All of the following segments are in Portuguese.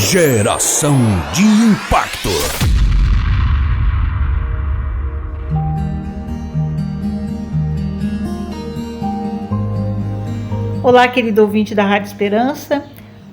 Geração de Impacto. Olá, querido ouvinte da Rádio Esperança.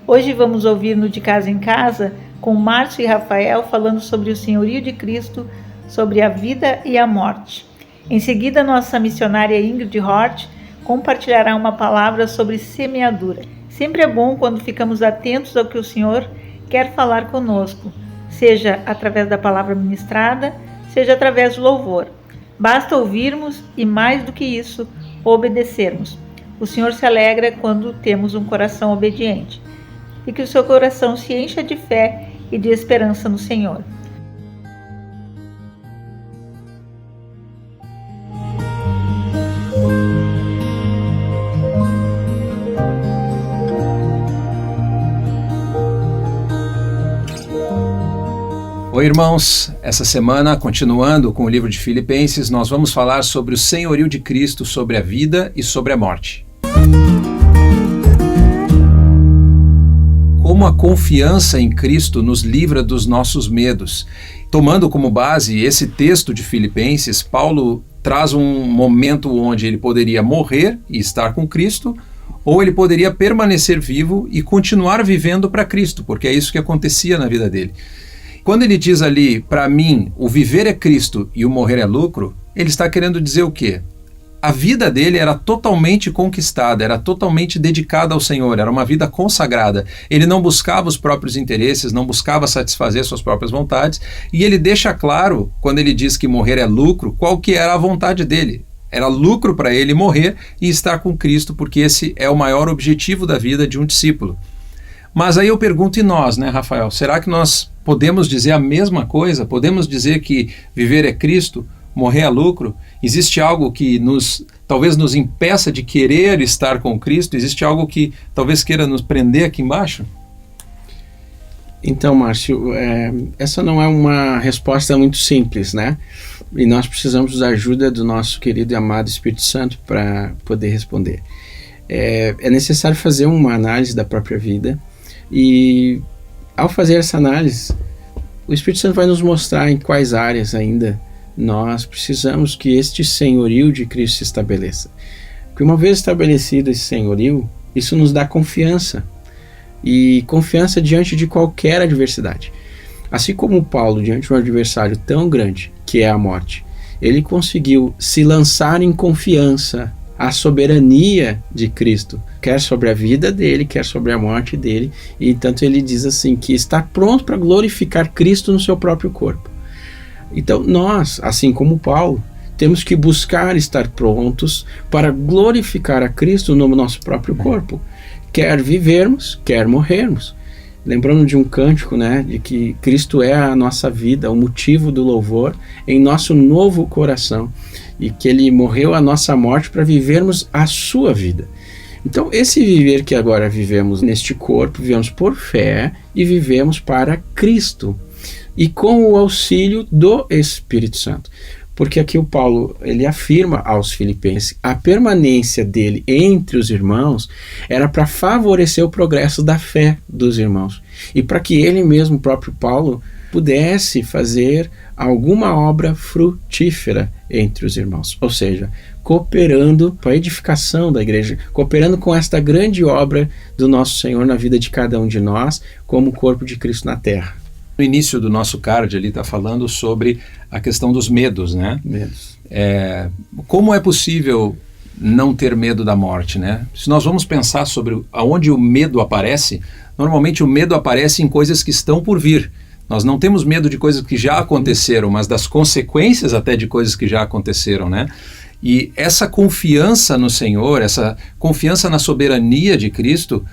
Hoje vamos ouvir no De Casa em Casa com Márcio e Rafael falando sobre o senhorio de Cristo, sobre a vida e a morte. Em seguida, nossa missionária Ingrid Hort compartilhará uma palavra sobre semeadura. Sempre é bom quando ficamos atentos ao que o Senhor quer falar conosco, seja através da palavra ministrada, seja através do louvor. Basta ouvirmos e, mais do que isso, obedecermos. O Senhor se alegra quando temos um coração obediente. E que o seu coração se encha de fé e de esperança no Senhor. Oi, irmãos, essa semana, continuando com o livro de Filipenses, nós vamos falar sobre o senhorio de Cristo, sobre a vida e sobre a morte. Como a confiança em Cristo nos livra dos nossos medos. Tomando como base esse texto de Filipenses, Paulo traz um momento onde ele poderia morrer e estar com Cristo, ou ele poderia permanecer vivo e continuar vivendo para Cristo, porque é isso que acontecia na vida dele. Quando ele diz ali, para mim, o viver é Cristo e o morrer é lucro, ele está querendo dizer o quê? A vida dele era totalmente conquistada, era totalmente dedicada ao Senhor, era uma vida consagrada. Ele não buscava os próprios interesses, não buscava satisfazer suas próprias vontades, e ele deixa claro, quando ele diz que morrer é lucro, qual que era a vontade dele. Era lucro para ele morrer e estar com Cristo, porque esse é o maior objetivo da vida de um discípulo. Mas aí eu pergunto, e nós, né, Rafael? Será que nós podemos dizer a mesma coisa? Podemos dizer que viver é Cristo, morrer é lucro? Existe algo que talvez nos impeça de querer estar com Cristo? Existe algo que talvez queira nos prender aqui embaixo? Então, Márcio, essa não é uma resposta muito simples, né? E nós precisamos da ajuda do nosso querido e amado Espírito Santo para poder responder. É necessário fazer uma análise da própria vida. E ao fazer essa análise, o Espírito Santo vai nos mostrar em quais áreas ainda nós precisamos que este senhorio de Cristo se estabeleça. Porque uma vez estabelecido esse senhorio, isso nos dá confiança, e confiança diante de qualquer adversidade. Assim como Paulo, diante de um adversário tão grande, que é a morte, ele conseguiu se lançar em confiança à soberania de Cristo, quer sobre a vida dele, quer sobre a morte dele, e tanto ele diz assim, que está pronto para glorificar Cristo no seu próprio corpo. Então nós, assim como Paulo, temos que buscar estar prontos para glorificar a Cristo no nosso próprio corpo, quer vivermos, quer morrermos. Lembrando de um cântico, né, de que Cristo é a nossa vida, o motivo do louvor em nosso novo coração, e que Ele morreu a nossa morte para vivermos a sua vida. Então, esse viver que agora vivemos neste corpo, vivemos por fé e vivemos para Cristo, e com o auxílio do Espírito Santo. Porque aqui o Paulo, ele afirma aos filipenses, a permanência dele entre os irmãos era para favorecer o progresso da fé dos irmãos. E para que ele mesmo, o próprio Paulo, pudesse fazer alguma obra frutífera entre os irmãos. Ou seja, cooperando para a edificação da igreja, cooperando com esta grande obra do nosso Senhor na vida de cada um de nós, como o corpo de Cristo na terra. No início do nosso card ali está falando sobre a questão dos medos, né? Medos. Como é possível não ter medo da morte, né? Se nós vamos pensar sobre aonde o medo aparece, normalmente o medo aparece em coisas que estão por vir. Nós não temos medo de coisas que já aconteceram, mas das consequências até de coisas que já aconteceram, né? E essa confiança no Senhor, essa confiança na soberania de Cristo,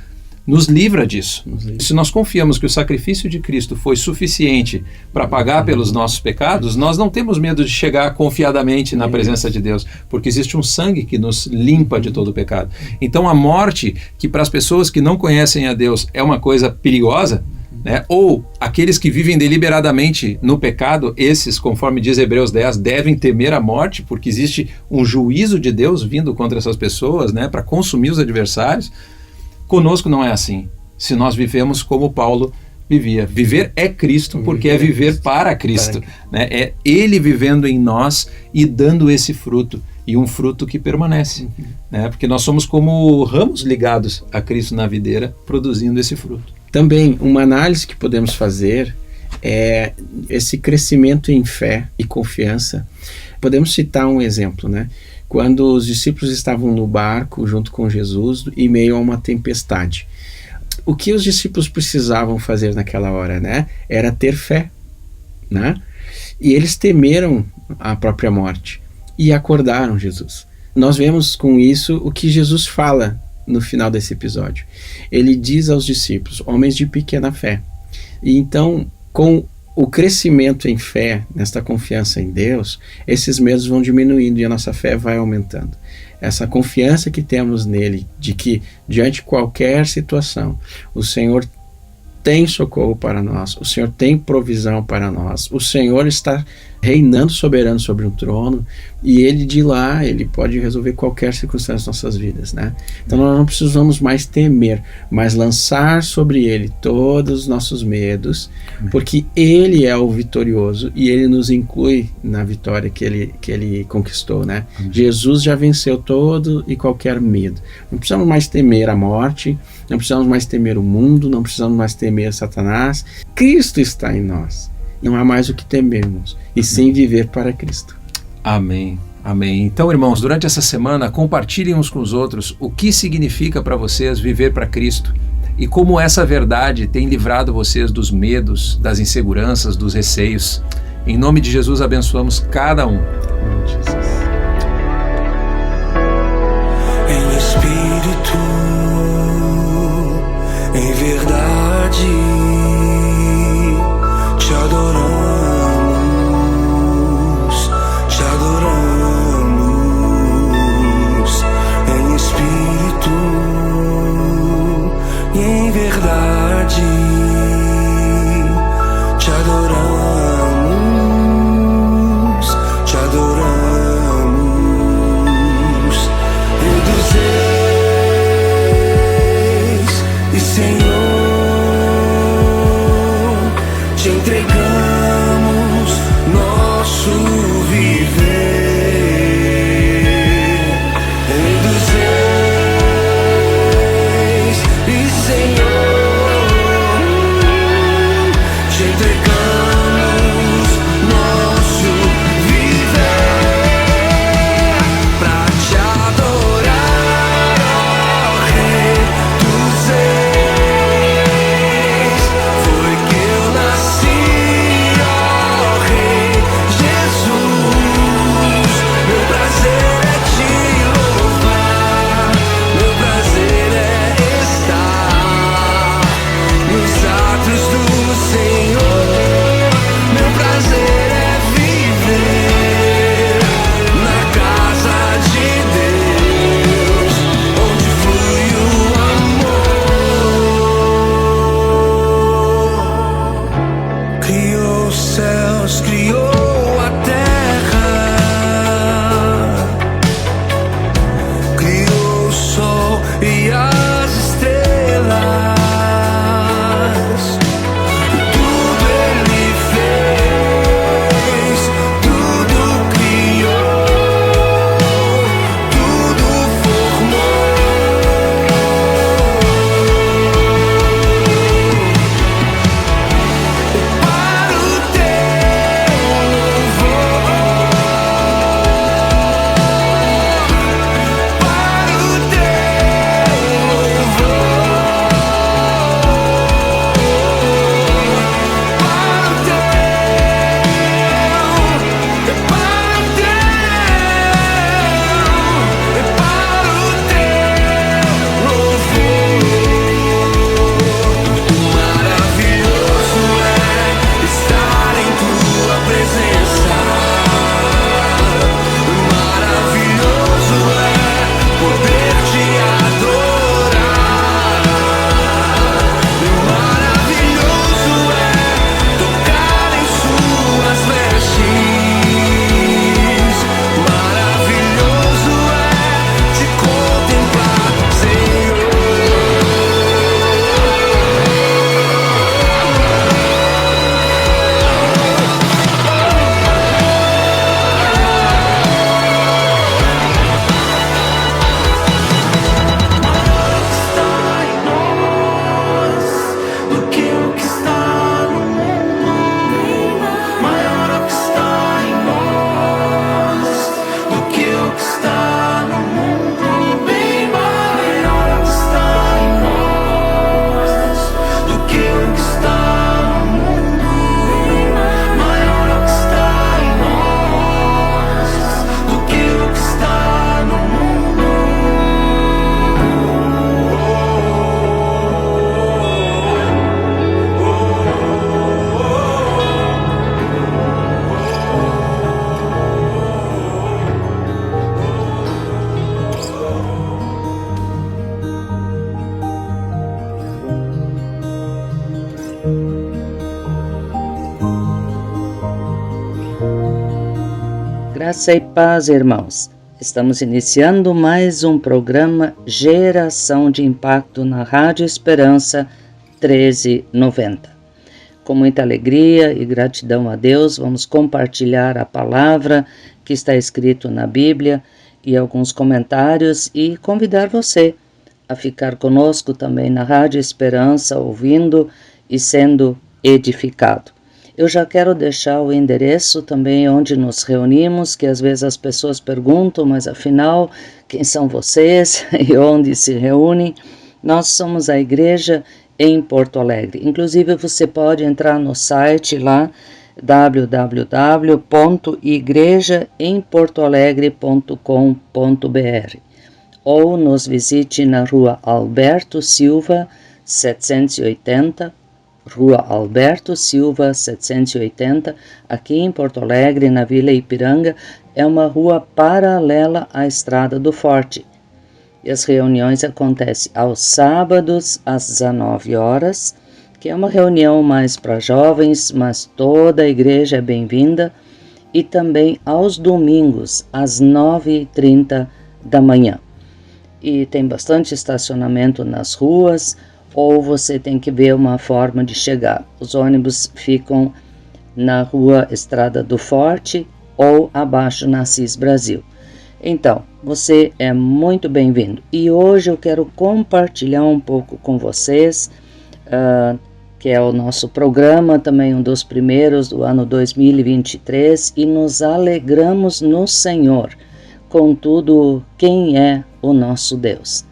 nos livra disso. Se nós confiamos que o sacrifício de Cristo foi suficiente para pagar pelos nossos pecados, nós não temos medo de chegar confiadamente na presença de Deus, porque existe um sangue que nos limpa de todo o pecado. Então a morte, que para as pessoas que não conhecem a Deus é uma coisa perigosa, né? Ou aqueles que vivem deliberadamente no pecado, esses, conforme diz Hebreus 10, devem temer a morte, porque existe um juízo de Deus vindo contra essas pessoas, né, para consumir os adversários. Conosco não é assim. Se nós vivemos como Paulo vivia. Viver é Cristo, porque é viver para Cristo. Né? É Ele vivendo em nós e dando esse fruto. E um fruto que permanece. Né? Porque nós somos como ramos ligados a Cristo na videira, produzindo esse fruto. Também, uma análise que podemos fazer é esse crescimento em fé e confiança. Podemos citar um exemplo, né? Quando os discípulos estavam no barco junto com Jesus em meio a uma tempestade. O que os discípulos precisavam fazer naquela hora, né? Era ter fé, né? E eles temeram a própria morte e acordaram Jesus. Nós vemos com isso o que Jesus fala no final desse episódio. Ele diz aos discípulos, homens de pequena fé. E então, com o crescimento em fé, nesta confiança em Deus, esses medos vão diminuindo e a nossa fé vai aumentando. Essa confiança que temos nele, de que diante de qualquer situação, o Senhor tem socorro para nós, o Senhor tem provisão para nós, o Senhor está reinando soberano sobre um trono e Ele de lá, Ele pode resolver qualquer circunstância das nossas vidas, né? Então nós não precisamos mais temer, mas lançar sobre Ele todos os nossos medos, porque Ele é o vitorioso e Ele nos inclui na vitória que Ele conquistou, né? Jesus já venceu todo e qualquer medo. Não precisamos mais temer a morte, não precisamos mais temer o mundo, não precisamos mais temer Satanás. Cristo está em nós. Não há mais o que temermos, e sim viver para Cristo. Amém, amém. Então, irmãos, durante essa semana, compartilhem uns com os outros o que significa para vocês viver para Cristo e como essa verdade tem livrado vocês dos medos, das inseguranças, dos receios. Em nome de Jesus, abençoamos cada um. Em nome de Jesus. Em espírito, em verdade, te adoramos, te adoramos. Em espírito e em verdade, te adoramos, te adoramos. Rei dos reis e Senhor, te entregamos nosso viver. Rei dos reis e Senhor, te entregamos nosso viver pra te adorar, ó Rei dos reis. Foi que eu nasci Graça e paz, irmãos. Estamos iniciando mais um programa Geração de Impacto na Rádio Esperança 1390. Com muita alegria e gratidão a Deus, vamos compartilhar a palavra que está escrito na Bíblia e alguns comentários e convidar você a ficar conosco também na Rádio Esperança, ouvindo e sendo edificado. Eu já quero deixar o endereço também onde nos reunimos, que às vezes as pessoas perguntam, mas afinal, quem são vocês e onde se reúnem? Nós somos a igreja em Porto Alegre. Inclusive, você pode entrar no site lá, www.igrejaemportoalegre.com.br, ou nos visite na Rua Alberto Silva, 780, Rua Alberto Silva, 780, aqui em Porto Alegre, na Vila Ipiranga. É uma rua paralela à Estrada do Forte. E as reuniões acontecem aos sábados, às 19 horas, que é uma reunião mais para jovens, mas toda a igreja é bem-vinda, e também aos domingos, às 9h30 da manhã. E tem bastante estacionamento nas ruas, ou você tem que ver uma forma de chegar. Os ônibus ficam na Rua Estrada do Forte ou abaixo na Assis Brasil. Então, você é muito bem-vindo. E hoje eu quero compartilhar um pouco com vocês, que é o nosso programa, também um dos primeiros do ano 2023, e nos alegramos no Senhor, contudo, quem é o nosso Deus?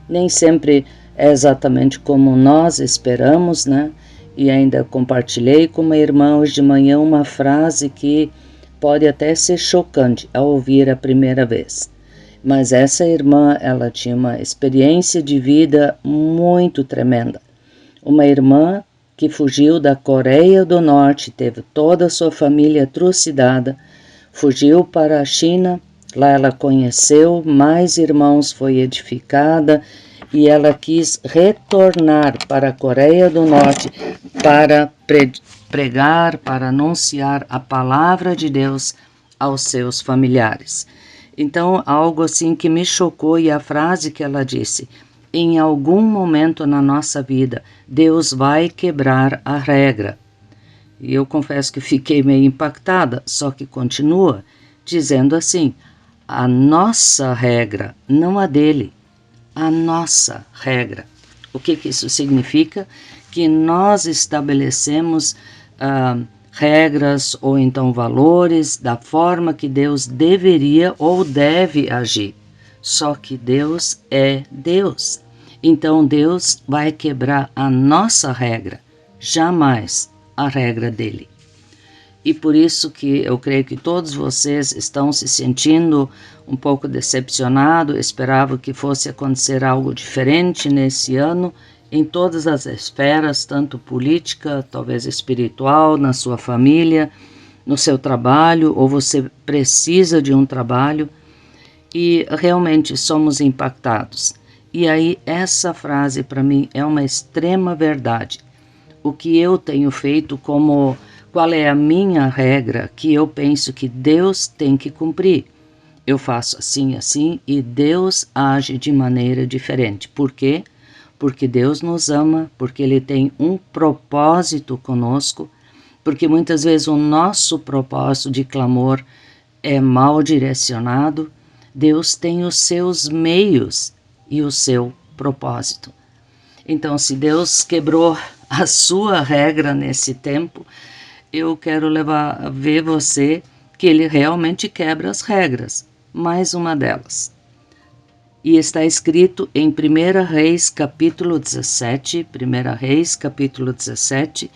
Nem sempre é exatamente como nós esperamos, né? E ainda compartilhei com uma irmã hoje de manhã uma frase que pode até ser chocante ao ouvir a primeira vez. Mas essa irmã, ela tinha uma experiência de vida muito tremenda. Uma irmã que fugiu da Coreia do Norte, teve toda a sua família trucidada, fugiu para a China, lá ela conheceu mais irmãos, foi edificada, e ela quis retornar para a Coreia do Norte para pregar, para anunciar a palavra de Deus aos seus familiares. Então, algo assim que me chocou, e a frase que ela disse: em algum momento na nossa vida, Deus vai quebrar a regra. E eu confesso que fiquei meio impactada, só que continua dizendo assim: a nossa regra, não a dele. A nossa regra. O que isso significa? Que nós estabelecemos regras ou então valores da forma que Deus deveria ou deve agir. Só que Deus é Deus. Então Deus vai quebrar a nossa regra, jamais a regra dele. E por isso que eu creio que todos vocês estão se sentindo um pouco decepcionados, esperavam que fosse acontecer algo diferente nesse ano, em todas as esferas, tanto política, talvez espiritual, na sua família, no seu trabalho, ou você precisa de um trabalho, e realmente somos impactados. E aí essa frase para mim é uma extrema verdade. O que eu tenho feito como... Qual é a minha regra que eu penso que Deus tem que cumprir? Eu faço assim, assim, e Deus age de maneira diferente. Por quê? Porque Deus nos ama, porque Ele tem um propósito conosco, porque muitas vezes o nosso propósito de clamor é mal direcionado. Deus tem os seus meios e o seu propósito. Então, se Deus quebrou a sua regra nesse tempo, eu quero ver você que ele realmente quebra as regras, mais uma delas. E está escrito em 1 Reis capítulo 17, 1 Reis capítulo 17,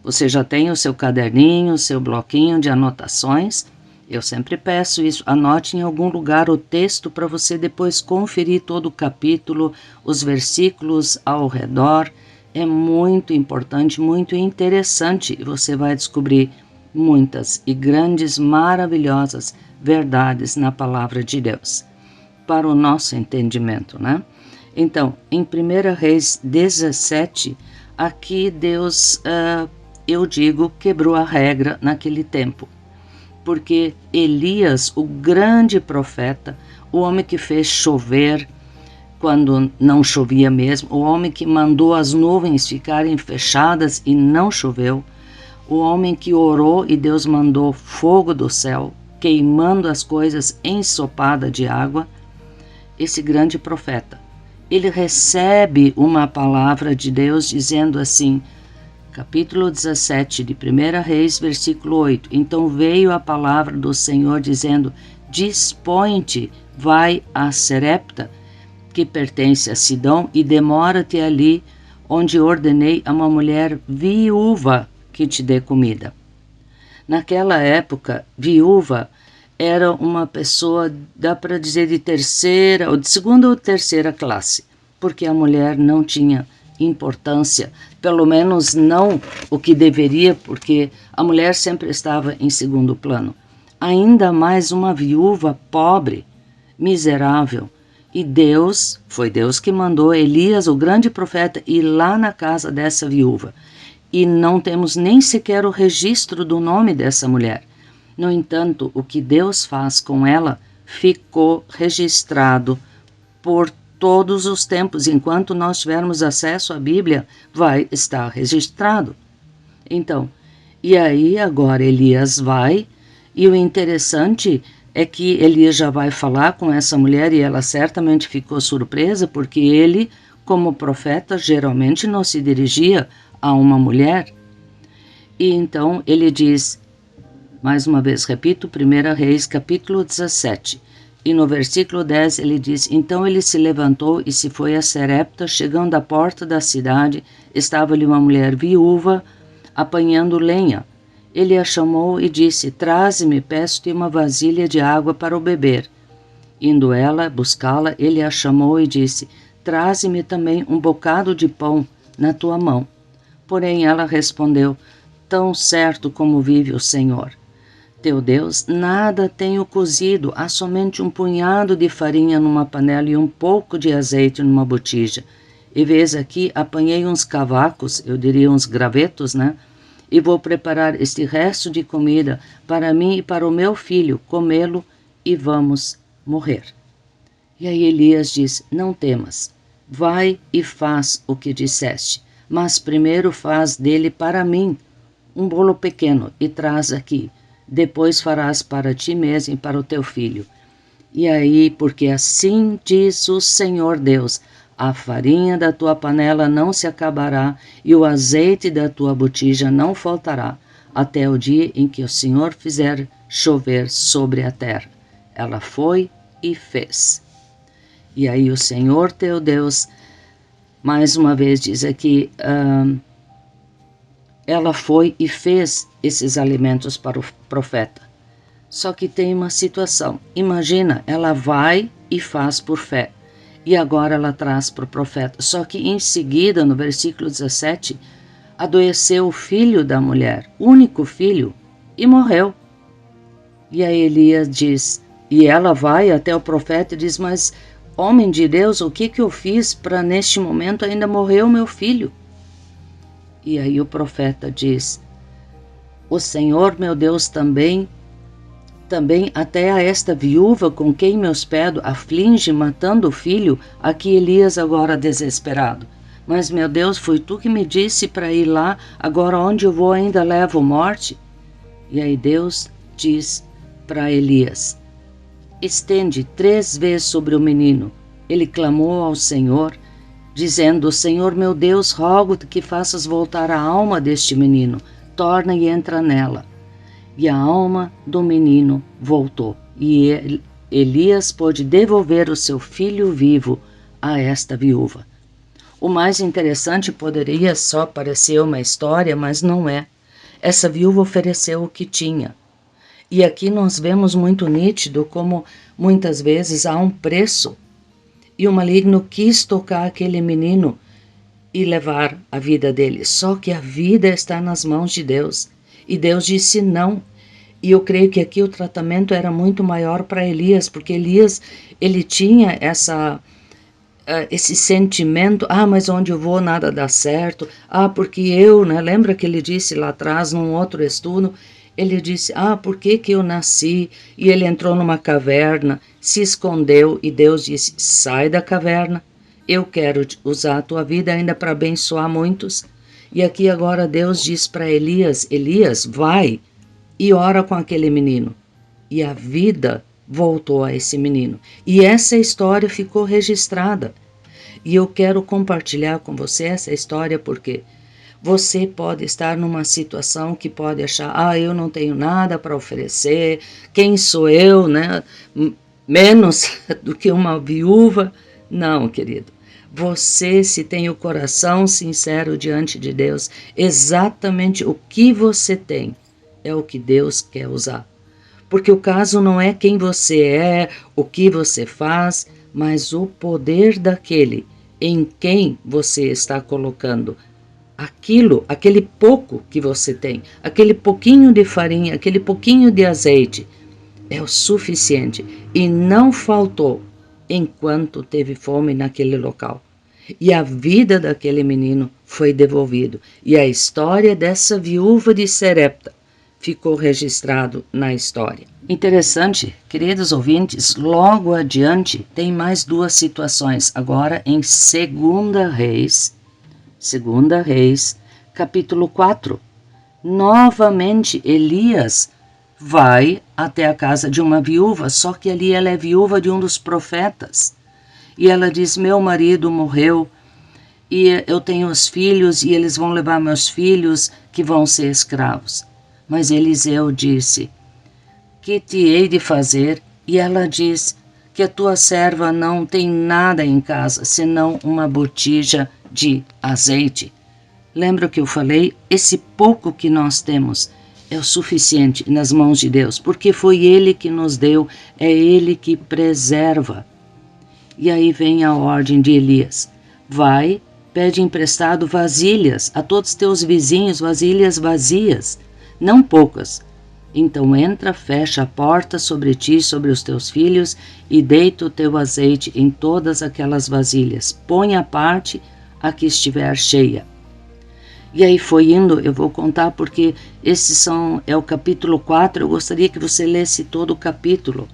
você já tem o seu caderninho, o seu bloquinho de anotações. Eu sempre peço isso, anote em algum lugar o texto para você depois conferir todo o capítulo, os versículos ao redor. É muito importante, muito interessante, e você vai descobrir muitas e grandes, maravilhosas verdades na palavra de Deus, para o nosso entendimento, né? Então, em 1 Reis 17, aqui Deus, eu digo, quebrou a regra naquele tempo. Porque Elias, o grande profeta, o homem que fez chover quando não chovia mesmo, o homem que mandou as nuvens ficarem fechadas e não choveu, o homem que orou e Deus mandou fogo do céu, queimando as coisas ensopada de água, esse grande profeta, ele recebe uma palavra de Deus dizendo assim, capítulo 17 de 1 Reis, versículo 8, então veio a palavra do Senhor dizendo, dispõe-te, vai a Serepta, que pertence a Sidom, e demora-te ali, onde ordenei a uma mulher viúva que te dê comida. Naquela época, viúva era uma pessoa, dá para dizer, de terceira, ou de segunda ou terceira classe, porque a mulher não tinha importância, pelo menos não o que deveria, porque a mulher sempre estava em segundo plano. Ainda mais uma viúva pobre, miserável. E Deus, foi Deus que mandou Elias, o grande profeta, ir lá na casa dessa viúva. E não temos nem sequer o registro do nome dessa mulher. No entanto, o que Deus faz com ela ficou registrado por todos os tempos. Enquanto nós tivermos acesso à Bíblia, vai estar registrado. Então, e aí agora Elias vai, e o interessante é que Elias já vai falar com essa mulher e ela certamente ficou surpresa, porque ele, como profeta, geralmente não se dirigia a uma mulher. E então ele diz, mais uma vez repito, 1 Reis, capítulo 17, e no versículo 10 ele diz, então ele se levantou e se foi a Serepta, chegando à porta da cidade, estava-lhe uma mulher viúva, apanhando lenha. Ele a chamou e disse, traze-me, peço-te uma vasilha de água para o beber. Indo ela buscá-la, ele a chamou e disse, traze-me também um bocado de pão na tua mão. Porém ela respondeu, tão certo como vive o Senhor, teu Deus, nada tenho cozido, há somente um punhado de farinha numa panela e um pouco de azeite numa botija. E vês aqui, apanhei uns cavacos, eu diria uns gravetos, né? E vou preparar este resto de comida para mim e para o meu filho, comê-lo e vamos morrer. E aí Elias diz, não temas, vai e faz o que disseste, mas primeiro faz dele para mim um bolo pequeno e traz aqui, depois farás para ti mesmo e para o teu filho. E aí, porque assim diz o Senhor Deus, a farinha da tua panela não se acabará e o azeite da tua botija não faltará, até o dia em que o Senhor fizer chover sobre a terra. Ela foi e fez. E aí o Senhor teu Deus, mais uma vez diz aqui, ela foi e fez esses alimentos para o profeta. Só que tem uma situação, imagina, ela vai e faz por fé. E agora ela traz para o profeta. Só que em seguida, no versículo 17, adoeceu o filho da mulher, único filho, e morreu. E aí Elias diz, e ela vai até o profeta e diz, mas homem de Deus, o que eu fiz para neste momento ainda morrer o meu filho? E aí o profeta diz, o Senhor meu Deus também até a esta viúva com quem me hospedo aflige matando o filho, aqui Elias agora desesperado. Mas meu Deus, foi tu que me disse para ir lá, agora onde eu vou ainda levo morte? E aí Deus diz para Elias, estende 3 vezes sobre o menino. Ele clamou ao Senhor, dizendo, Senhor meu Deus, rogo-te que faças voltar a alma deste menino, torna e entra nela. E a alma do menino voltou, e Elias pôde devolver o seu filho vivo a esta viúva. O mais interessante poderia só parecer uma história, mas não é. Essa viúva ofereceu o que tinha. E aqui nós vemos muito nítido como muitas vezes há um preço, e o maligno quis tocar aquele menino e levar a vida dele. Só que a vida está nas mãos de Deus. E Deus disse não. E eu creio que aqui o tratamento era muito maior para Elias, porque Elias, ele tinha esse sentimento, mas onde eu vou nada dá certo, porque eu, né, lembra que ele disse lá atrás, num outro estudo, ele disse, por que eu nasci? E ele entrou numa caverna, se escondeu, e Deus disse, sai da caverna, eu quero usar a tua vida ainda para abençoar muitos. E aqui agora Deus diz para Elias, Elias, vai e ora com aquele menino. E a vida voltou a esse menino. E essa história ficou registrada. E eu quero compartilhar com você essa história porque você pode estar numa situação que pode achar, eu não tenho nada para oferecer, quem sou eu, né? Menos do que uma viúva. Não, querido. Você, se tem o coração sincero diante de Deus, exatamente o que você tem é o que Deus quer usar. Porque o caso não é quem você é, o que você faz, mas o poder daquele em quem você está colocando aquele pouco que você tem, aquele pouquinho de farinha, aquele pouquinho de azeite, é o suficiente e não faltou enquanto teve fome naquele local. E a vida daquele menino foi devolvido. E a história dessa viúva de Sarepta ficou registrado na história. Interessante, queridos ouvintes, logo adiante tem mais duas situações. Agora em 2 Reis, capítulo 4. Novamente Elias vai até a casa de uma viúva, só que ali ela é viúva de um dos profetas. E ela diz, meu marido morreu e eu tenho os filhos e eles vão levar meus filhos que vão ser escravos. Mas Eliseu disse, que te hei de fazer? E ela diz que a tua serva não tem nada em casa, senão uma botija de azeite. Lembra que eu falei? Esse pouco que nós temos é o suficiente nas mãos de Deus, porque foi Ele que nos deu, é Ele que preserva. E aí vem a ordem de Elias. Vai, pede emprestado vasilhas a todos teus vizinhos, vasilhas vazias, não poucas. Então entra, fecha a porta sobre ti, sobre os teus filhos, e deita o teu azeite em todas aquelas vasilhas. Põe à parte a que estiver cheia. E aí foi indo, eu vou contar porque é o capítulo 4, eu gostaria que você lesse todo o capítulo,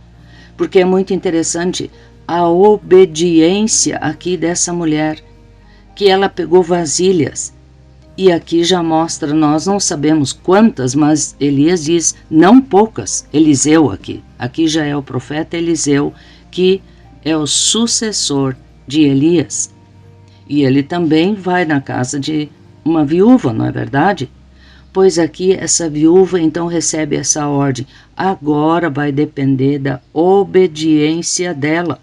porque é muito interessante a obediência aqui dessa mulher, que ela pegou vasilhas, e aqui já mostra, nós não sabemos quantas, mas Elias diz, não poucas, Eliseu aqui já é o profeta Eliseu, que é o sucessor de Elias, e ele também vai na casa de uma viúva, não é verdade? Pois aqui essa viúva então recebe essa ordem, agora vai depender da obediência dela.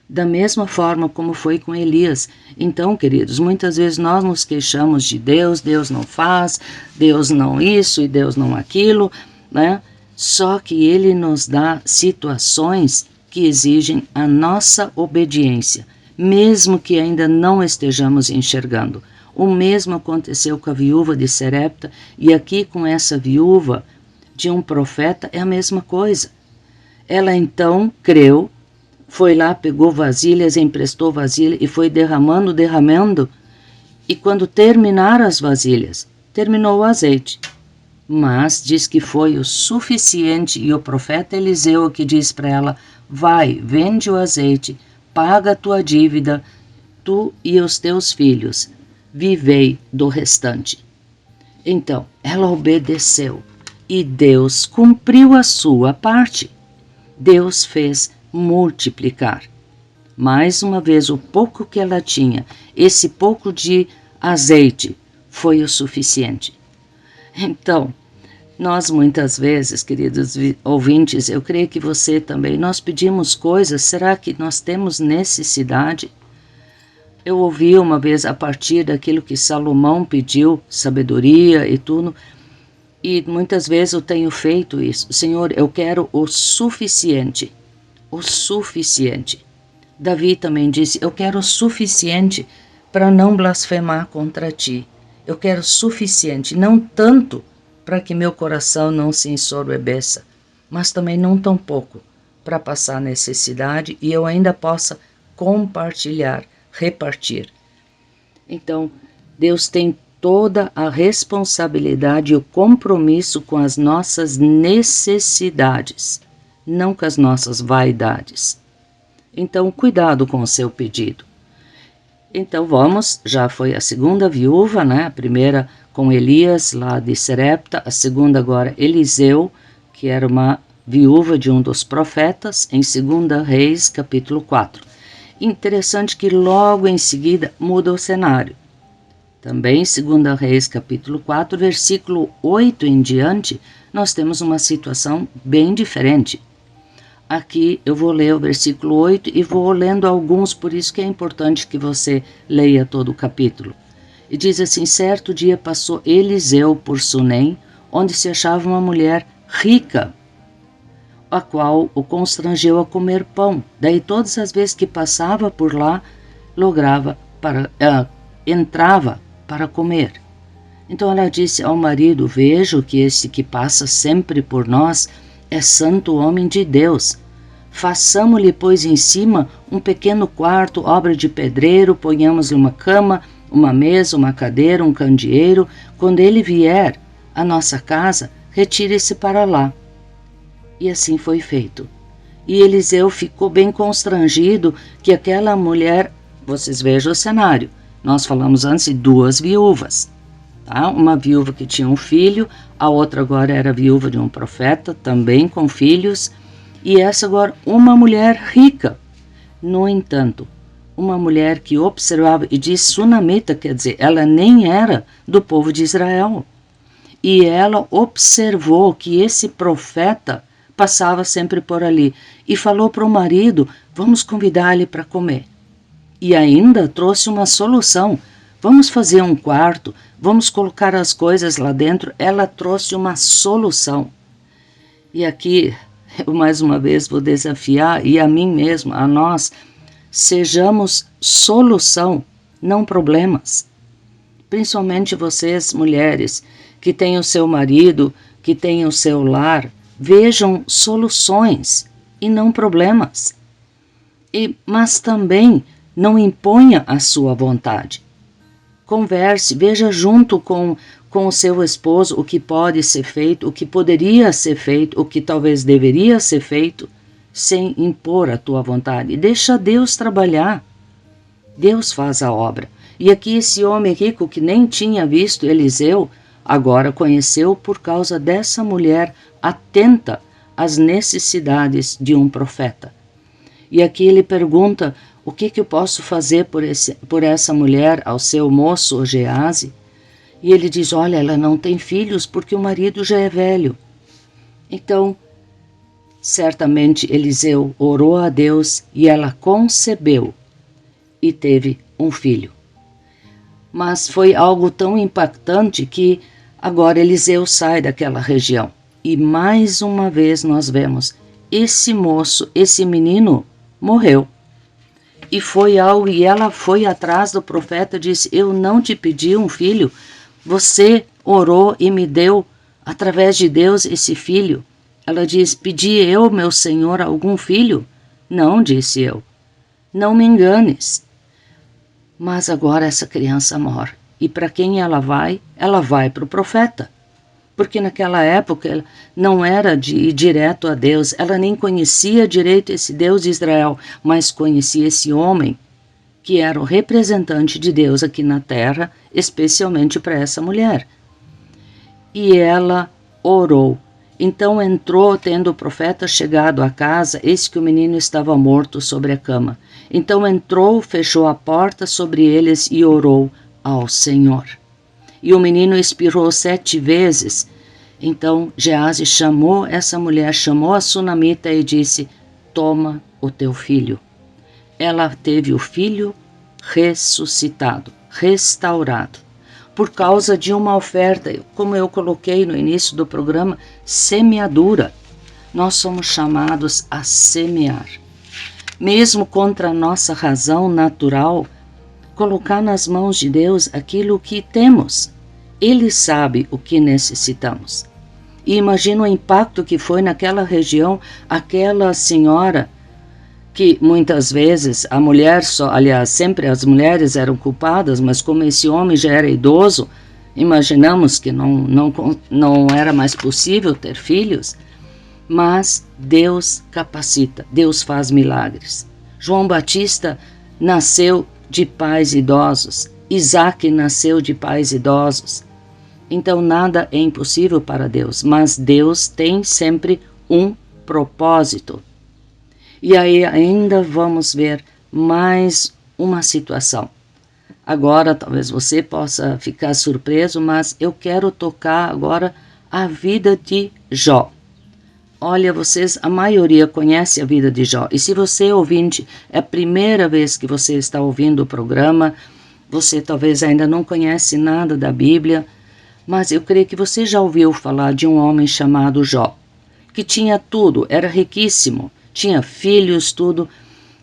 Da mesma forma como foi com Elias. Então, queridos, muitas vezes nós nos queixamos de Deus, Deus não faz, Deus não isso e Deus não aquilo, né? Só que Ele nos dá situações que exigem a nossa obediência, mesmo que ainda não estejamos enxergando. O mesmo aconteceu com a viúva de Sarepta, e aqui com essa viúva de um profeta é a mesma coisa. Ela então creu, foi lá, pegou vasilhas, emprestou vasilha e foi derramando, e quando terminaram as vasilhas, terminou o azeite. Mas diz que foi o suficiente, e o profeta Eliseu que diz para ela, vai, vende o azeite, paga a tua dívida, tu e os teus filhos, vivei do restante. Então, ela obedeceu, e Deus cumpriu a sua parte. Deus fez multiplicar. Mais uma vez, o pouco que ela tinha, esse pouco de azeite, foi o suficiente. Então, nós muitas vezes, queridos ouvintes, eu creio que você também, nós pedimos coisas, será que nós temos necessidade? Eu ouvi uma vez a partir daquilo que Salomão pediu, sabedoria e tudo, e muitas vezes eu tenho feito isso. Senhor, eu quero o suficiente. O suficiente. Davi também disse, eu quero o suficiente para não blasfemar contra ti. Eu quero o suficiente, não tanto para que meu coração não se ensoberbeça, mas também não tão pouco para passar necessidade e eu ainda possa compartilhar, repartir. Então, Deus tem toda a responsabilidade e o compromisso com as nossas necessidades, não com as nossas vaidades. Então, cuidado com o seu pedido. Então, já foi a segunda viúva, né? A primeira com Elias, lá de Serepta, a segunda agora Eliseu, que era uma viúva de um dos profetas, em 2 Reis, capítulo 4. Interessante que logo em seguida muda o cenário. Também, 2 Reis, capítulo 4, versículo 8 em diante, nós temos uma situação bem diferente. Aqui eu vou ler o versículo 8 e vou lendo alguns, por isso que é importante que você leia todo o capítulo. E diz assim: certo dia passou Eliseu por Sunem, onde se achava uma mulher rica, a qual o constrangeu a comer pão. Daí todas as vezes que passava por lá, entrava para comer. Então ela disse ao marido: vejo que esse que passa sempre por nós é santo homem de Deus. Façamo-lhe, pois, em cima um pequeno quarto, obra de pedreiro, ponhamos-lhe uma cama, uma mesa, uma cadeira, um candeeiro. Quando ele vier à nossa casa, retire-se para lá. E assim foi feito. E Eliseu ficou bem constrangido que aquela mulher, vocês vejam o cenário, nós falamos antes de 2 viúvas. Tá? Uma viúva que tinha um filho, a outra agora era viúva de um profeta, também com filhos, e essa agora uma mulher rica. No entanto, uma mulher que observava, e diz sunamita, quer dizer, ela nem era do povo de Israel. E ela observou que esse profeta passava sempre por ali e falou para o marido: vamos convidar-lhe para comer. E ainda trouxe uma solução: vamos fazer um quarto, vamos colocar as coisas lá dentro. Ela trouxe uma solução. E aqui, eu mais uma vez vou desafiar, e a mim mesmo, a nós, sejamos solução, não problemas. Principalmente vocês, mulheres, que têm o seu marido, que têm o seu lar, vejam soluções e não problemas. Mas também não imponha a sua vontade. Converse, veja junto com o seu esposo o que pode ser feito, o que poderia ser feito, o que talvez deveria ser feito, sem impor a tua vontade. Deixa Deus trabalhar. Deus faz a obra. E aqui esse homem rico que nem tinha visto Eliseu, agora conheceu por causa dessa mulher atenta às necessidades de um profeta. E aqui ele pergunta: o que eu posso fazer por essa mulher, ao seu moço Geazi? E ele diz: olha, ela não tem filhos porque o marido já é velho. Então, certamente Eliseu orou a Deus e ela concebeu e teve um filho. Mas foi algo tão impactante que agora Eliseu sai daquela região. E mais uma vez nós vemos, esse moço, esse menino, morreu. E ela foi atrás do profeta e disse: eu não te pedi um filho, você orou e me deu, através de Deus, esse filho. Ela diz: pedi eu, meu senhor, algum filho? Não, disse eu. Não me enganes. Mas agora essa criança morre. E para quem ela vai? Ela vai para o profeta. Porque naquela época ela não era de ir direto a Deus, ela nem conhecia direito esse Deus de Israel, mas conhecia esse homem que era o representante de Deus aqui na terra, especialmente para essa mulher. E ela orou. Então entrou, tendo o profeta chegado à casa, eis que o menino estava morto sobre a cama. Então entrou, fechou a porta sobre eles e orou ao Senhor. E o menino expirou 7 vezes. Então Geazi chamou essa mulher, chamou a sunamita e disse: toma o teu filho. Ela teve o filho ressuscitado, restaurado, por causa de uma oferta, como eu coloquei no início do programa, semeadura. Nós somos chamados a semear. Mesmo contra a nossa razão natural, colocar nas mãos de Deus aquilo que temos. Ele sabe o que necessitamos. E imagina o impacto que foi naquela região, aquela senhora que muitas vezes a mulher só, aliás, sempre as mulheres eram culpadas, mas como esse homem já era idoso, imaginamos que não era mais possível ter filhos, mas Deus capacita, Deus faz milagres. João Batista nasceu de pais idosos, Isaac nasceu de pais idosos. Então nada é impossível para Deus, mas Deus tem sempre um propósito. E aí ainda vamos ver mais uma situação. Agora talvez você possa ficar surpreso, mas eu quero tocar agora a vida de Jó. Olha, vocês, a maioria conhece a vida de Jó. E se você, ouvinte, é a primeira vez que você está ouvindo o programa, você talvez ainda não conhece nada da Bíblia, mas eu creio que você já ouviu falar de um homem chamado Jó, que tinha tudo, era riquíssimo, tinha filhos, tudo.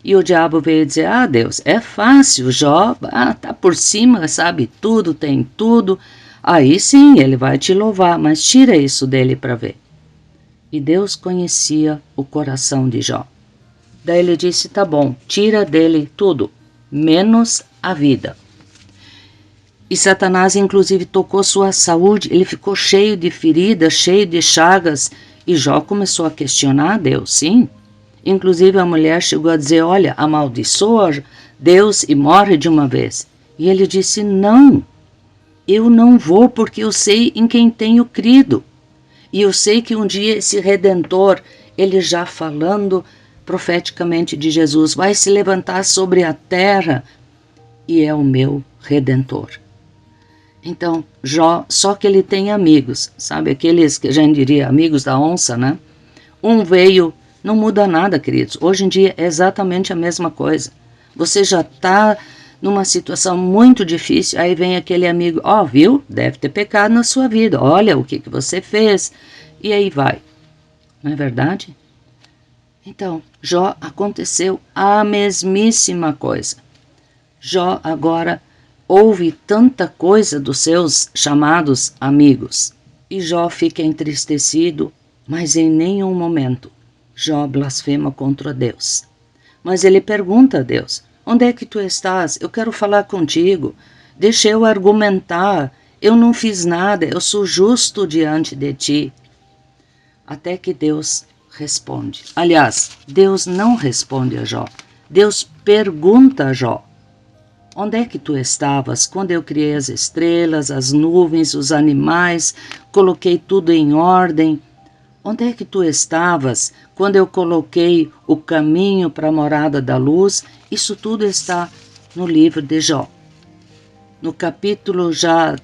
E o diabo veio dizer, Deus, é fácil, Jó, tá por cima, sabe tudo, tem tudo. Aí sim, ele vai te louvar, mas tira isso dele para ver. E Deus conhecia o coração de Jó. Daí ele disse, tá bom, tira dele tudo, menos a vida. E Satanás inclusive tocou sua saúde, ele ficou cheio de feridas, cheio de chagas, e Jó começou a questionar Deus, sim. Inclusive a mulher chegou a dizer, olha, amaldiçoa Deus e morre de uma vez. E ele disse, não, eu não vou porque eu sei em quem tenho crido. E eu sei que um dia esse Redentor, ele já falando profeticamente de Jesus, vai se levantar sobre a terra e é o meu Redentor. Então, Jó, só que ele tem amigos, sabe, aqueles que a gente diria amigos da onça, né? Um veio, não muda nada, queridos. Hoje em dia é exatamente a mesma coisa. Você já está numa situação muito difícil, aí vem aquele amigo, viu? Deve ter pecado na sua vida, olha o que você fez, e aí vai. Não é verdade? Então, Jó aconteceu a mesmíssima coisa. Jó agora ouve tanta coisa dos seus chamados amigos, e Jó fica entristecido, mas em nenhum momento Jó blasfema contra Deus. Mas ele pergunta a Deus, onde é que tu estás? Eu quero falar contigo, deixa eu argumentar, eu não fiz nada, eu sou justo diante de ti. Até que Deus responde. Aliás, Deus não responde a Jó, Deus pergunta a Jó, onde é que tu estavas quando eu criei as estrelas, as nuvens, os animais, coloquei tudo em ordem? Onde é que tu estavas quando eu coloquei o caminho para a morada da luz? Isso tudo está no livro de Jó. No capítulo já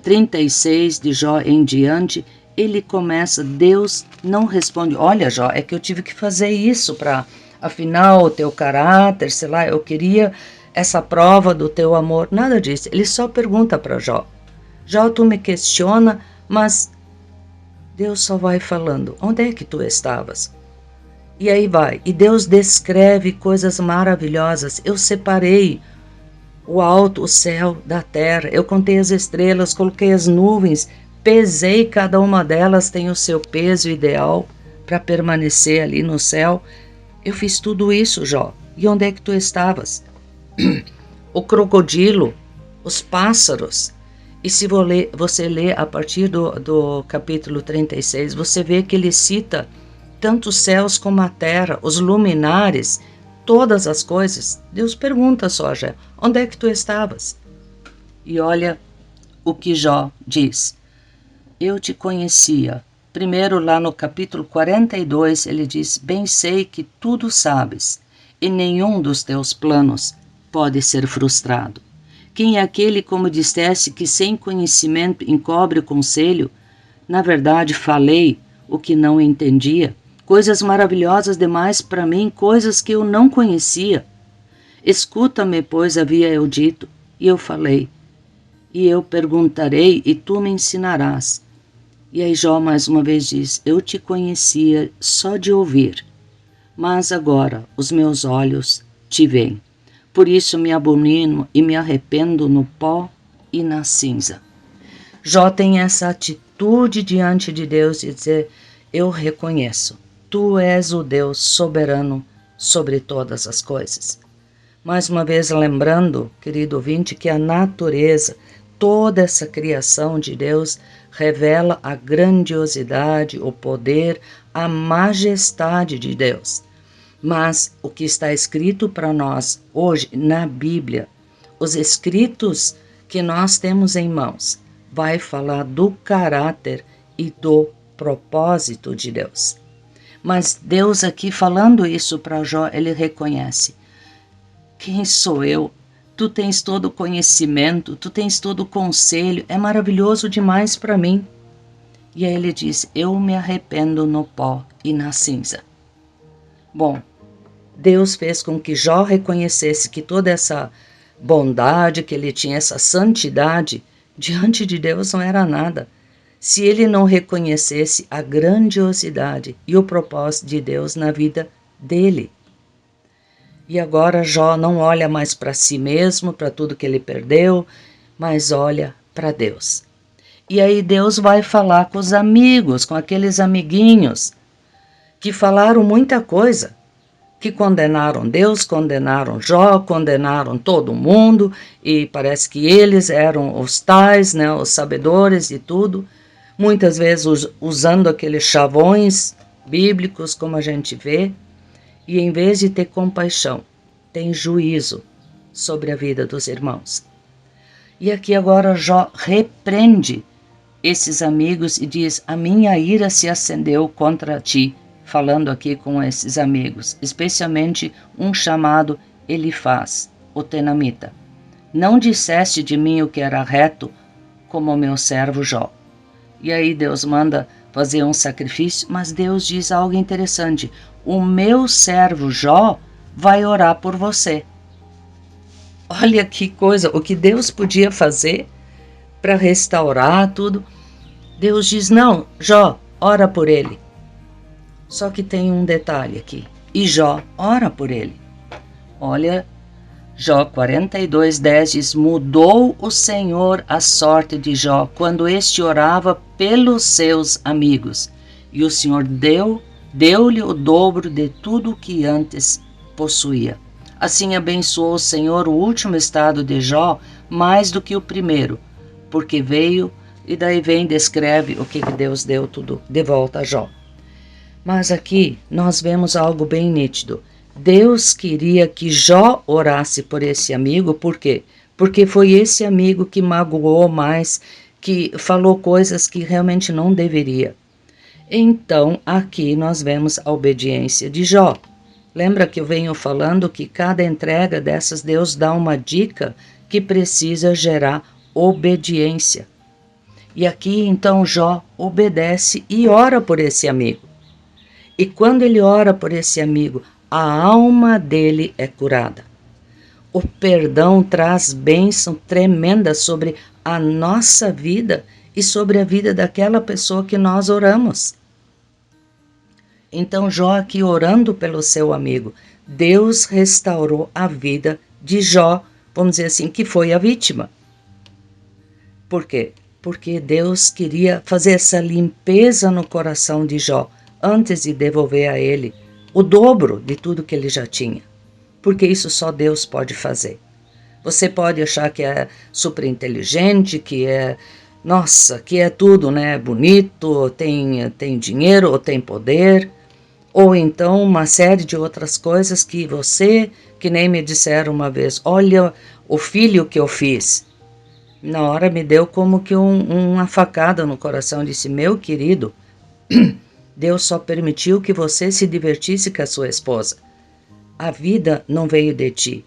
36 de Jó em diante, ele começa, Deus não responde, olha Jó, é que eu tive que fazer isso para, afinal, o teu caráter, sei lá, eu queria essa prova do teu amor, nada disso. Ele só pergunta para Jó. Jó, tu me questiona, mas Deus só vai falando, onde é que tu estavas? E aí vai, e Deus descreve coisas maravilhosas. Eu separei o alto, o céu da terra, eu contei as estrelas, coloquei as nuvens, pesei, cada uma delas tem o seu peso ideal para permanecer ali no céu. Eu fiz tudo isso, Jó. E onde é que tu estavas? O crocodilo, os pássaros. E se você lê a partir do capítulo 36, você vê que ele cita tanto os céus como a terra, os luminares, todas as coisas. Deus pergunta só, Jó, onde é que tu estavas? E olha o que Jó diz. Eu te conhecia. Primeiro lá no capítulo 42, ele diz, bem sei que tudo sabes, e nenhum dos teus planos pode ser frustrado. Quem é aquele, como disseste, que sem conhecimento encobre o conselho? Na verdade, falei o que não entendia, coisas maravilhosas demais para mim, coisas que eu não conhecia. Escuta-me, pois havia eu dito, e eu falei, e eu perguntarei, e tu me ensinarás. E aí Jó mais uma vez diz, eu te conhecia só de ouvir, mas agora os meus olhos te veem. Por isso me abomino e me arrependo no pó e na cinza. Jó tem essa atitude diante de Deus de dizer, eu reconheço, tu és o Deus soberano sobre todas as coisas. Mais uma vez lembrando, querido ouvinte, que a natureza, toda essa criação de Deus revela a grandiosidade, o poder, a majestade de Deus. Mas o que está escrito para nós hoje na Bíblia, os escritos que nós temos em mãos, vai falar do caráter e do propósito de Deus. Mas Deus aqui falando isso para Jó, ele reconhece: quem sou eu? Tu tens todo o conhecimento, tu tens todo o conselho, é maravilhoso demais para mim. E aí ele diz: eu me arrependo no pó e na cinza. Bom, Deus fez com que Jó reconhecesse que toda essa bondade que ele tinha, essa santidade, diante de Deus não era nada. Se ele não reconhecesse a grandiosidade e o propósito de Deus na vida dele. E agora Jó não olha mais para si mesmo, para tudo que ele perdeu, mas olha para Deus. E aí Deus vai falar com os amigos, com aqueles amiguinhos que falaram muita coisa, que condenaram Deus, condenaram Jó, condenaram todo mundo, e parece que eles eram os tais, né, os sabedores de tudo, muitas vezes usando aqueles chavões bíblicos, como a gente vê. E em vez de ter compaixão, tem juízo sobre a vida dos irmãos. E aqui agora Jó repreende esses amigos e diz: a minha ira se acendeu contra ti, falando aqui com esses amigos, especialmente um chamado Elifaz, o tenamita. Não disseste de mim o que era reto, como o meu servo Jó. E aí Deus manda fazer um sacrifício, mas Deus diz algo interessante: o meu servo Jó vai orar por você. Olha que coisa, o que Deus podia fazer para restaurar tudo. Deus diz: não, Jó, ora por ele. Só que tem um detalhe aqui. E Jó ora por ele. Olha, Jó 42:10 diz: mudou o Senhor a sorte de Jó quando este orava pelos seus amigos. E o Senhor deu-lhe o dobro de tudo o que antes possuía. Assim abençoou o Senhor o último estado de Jó mais do que o primeiro, porque veio, e daí vem descreve o que Deus deu tudo de volta a Jó. Mas aqui nós vemos algo bem nítido. Deus queria que Jó orasse por esse amigo, por quê? Porque foi esse amigo que magoou mais, que falou coisas que realmente não deveria. Então, aqui nós vemos a obediência de Jó. Lembra que eu venho falando que cada entrega dessas Deus dá uma dica que precisa gerar obediência. E aqui então Jó obedece e ora por esse amigo. E quando ele ora por esse amigo, a alma dele é curada. O perdão traz bênção tremenda sobre a nossa vida e sobre a vida daquela pessoa que nós oramos. Então Jó aqui orando pelo seu amigo, Deus restaurou a vida de Jó, vamos dizer assim, que foi a vítima. Por quê? Porque Deus queria fazer essa limpeza no coração de Jó, antes de devolver a ele o dobro de tudo que ele já tinha. Porque isso só Deus pode fazer. Você pode achar que é super inteligente, que é, nossa, que é tudo, né? Bonito, tem dinheiro, ou tem poder, ou então uma série de outras coisas que você, que nem me disseram uma vez, olha o filho que eu fiz. Na hora me deu como que uma facada no coração, disse: meu querido, Deus só permitiu que você se divertisse com a sua esposa. A vida não veio de ti.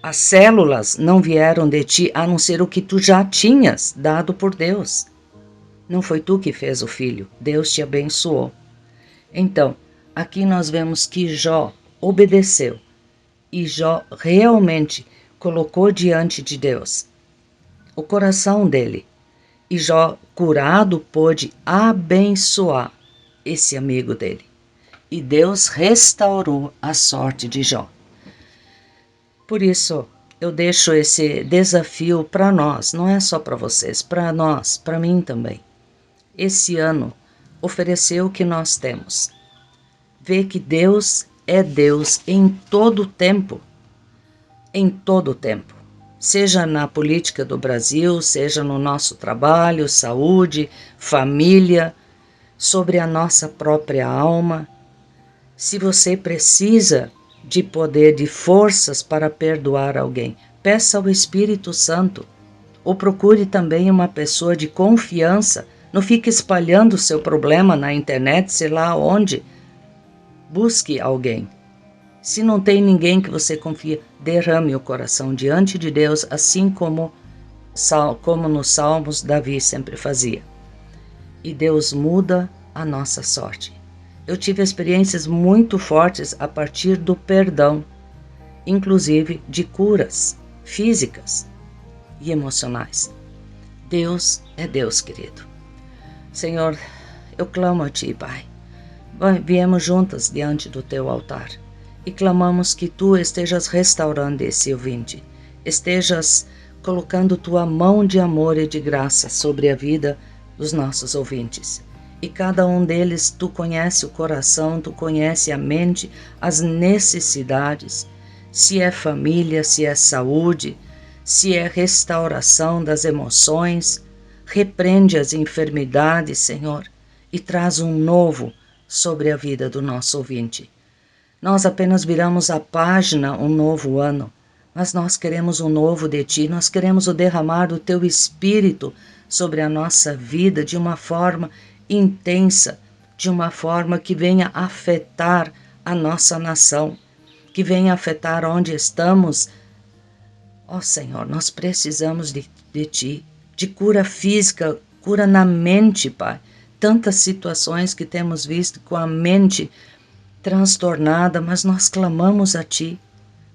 As células não vieram de ti, a não ser o que tu já tinhas dado por Deus. Não foi tu que fez o filho, Deus te abençoou. Então, aqui nós vemos que Jó obedeceu. E Jó realmente colocou diante de Deus o coração dele. E Jó, curado, pôde abençoar esse amigo dele. E Deus restaurou a sorte de Jó. Por isso, eu deixo esse desafio para nós, não é só para vocês, para nós, para mim também. Esse ano, oferecer o que nós temos. Ver que Deus é Deus em todo o tempo. Em todo o tempo. Seja na política do Brasil, seja no nosso trabalho, saúde, família, sobre a nossa própria alma. Se você precisa de poder, de forças para perdoar alguém, peça ao Espírito Santo. Ou procure também uma pessoa de confiança. Não fique espalhando o seu problema na internet, sei lá onde. Busque alguém. Se não tem ninguém que você confia, derrame o coração diante de Deus, assim como nos Salmos Davi sempre fazia. E Deus muda a nossa sorte. Eu tive experiências muito fortes a partir do perdão, inclusive de curas físicas e emocionais. Deus é Deus, querido. Senhor, eu clamo a Ti, Pai. Viemos juntas diante do Teu altar e clamamos que Tu estejas restaurando esse ouvinte, estejas colocando Tua mão de amor e de graça sobre a vida dos nossos ouvintes. E cada um deles, Tu conhece o coração, Tu conhece a mente, as necessidades, se é família, se é saúde, se é restauração das emoções. Repreende as enfermidades, Senhor, e traz um novo sobre a vida do nosso ouvinte. Nós apenas viramos a página um novo ano, mas nós queremos um novo de Ti, nós queremos o derramar do Teu Espírito sobre a nossa vida de uma forma intensa, de uma forma que venha afetar a nossa nação, que venha afetar onde estamos. Ó Senhor, nós precisamos de Ti, de cura física, cura na mente, Pai. Tantas situações que temos visto com a mente transtornada, mas nós clamamos a Ti,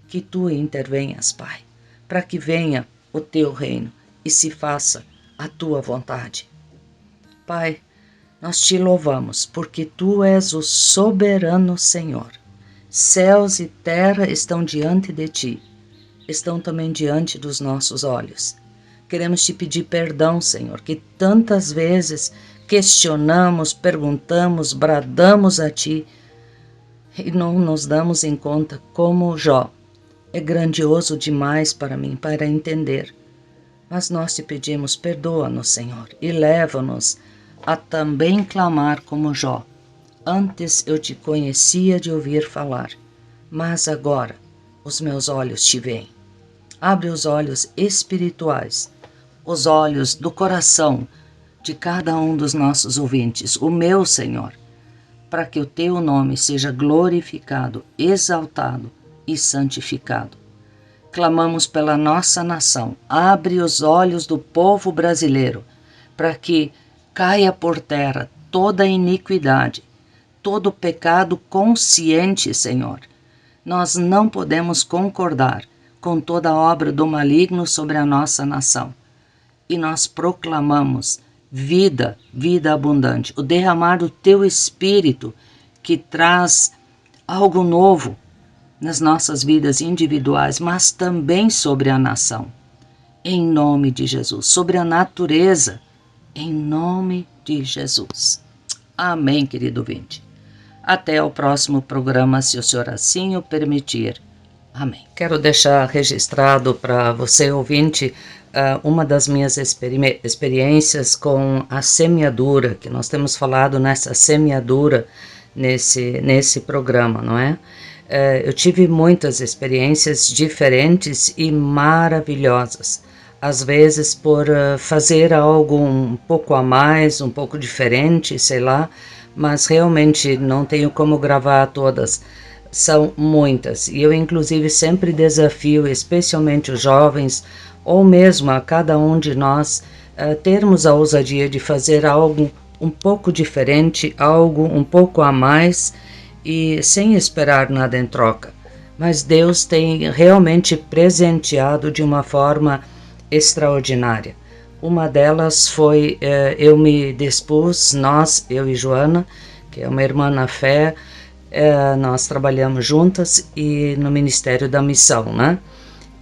que Tu intervenhas, Pai, para que venha o Teu reino e se faça a Tua vontade. Pai, nós Te louvamos, porque Tu és o soberano Senhor. Céus e terra estão diante de Ti, estão também diante dos nossos olhos. Queremos Te pedir perdão, Senhor, que tantas vezes questionamos, perguntamos, bradamos a Ti e não nos damos em conta como Jó. É grandioso demais para mim, para entender. Mas nós Te pedimos, perdoa-nos, Senhor, e leva-nos a também clamar como Jó. Antes eu Te conhecia de ouvir falar, mas agora os meus olhos Te veem. Abre os olhos espirituais, os olhos do coração de cada um dos nossos ouvintes, o meu, Senhor, para que o Teu nome seja glorificado, exaltado e santificado. Clamamos pela nossa nação, abre os olhos do povo brasileiro, para que caia por terra toda iniquidade, todo pecado consciente, Senhor. Nós não podemos concordar com toda obra do maligno sobre a nossa nação. E nós proclamamos vida, vida abundante, o derramar do Teu Espírito que traz algo novo nas nossas vidas individuais, mas também sobre a nação. Em nome de Jesus, sobre a natureza, em nome de Jesus. Amém, querido ouvinte. Até o próximo programa, se o Senhor assim o permitir. Amém. Quero deixar registrado para você, ouvinte, uma das minhas experiências com a semeadura, que nós temos falado nessa semeadura nesse programa, não é? Eu tive muitas experiências diferentes e maravilhosas. Às vezes por fazer algo um pouco a mais, um pouco diferente, sei lá, mas realmente não tenho como gravar todas. São muitas, e eu inclusive sempre desafio, especialmente os jovens, ou mesmo a cada um de nós, termos a ousadia de fazer algo um pouco diferente, algo um pouco a mais, e sem esperar nada em troca. Mas Deus tem realmente presenteado de uma forma extraordinária. Uma delas foi, eu me dispus, eu e Joana, que é uma irmã na fé, nós trabalhamos juntas e no Ministério da Missão, né?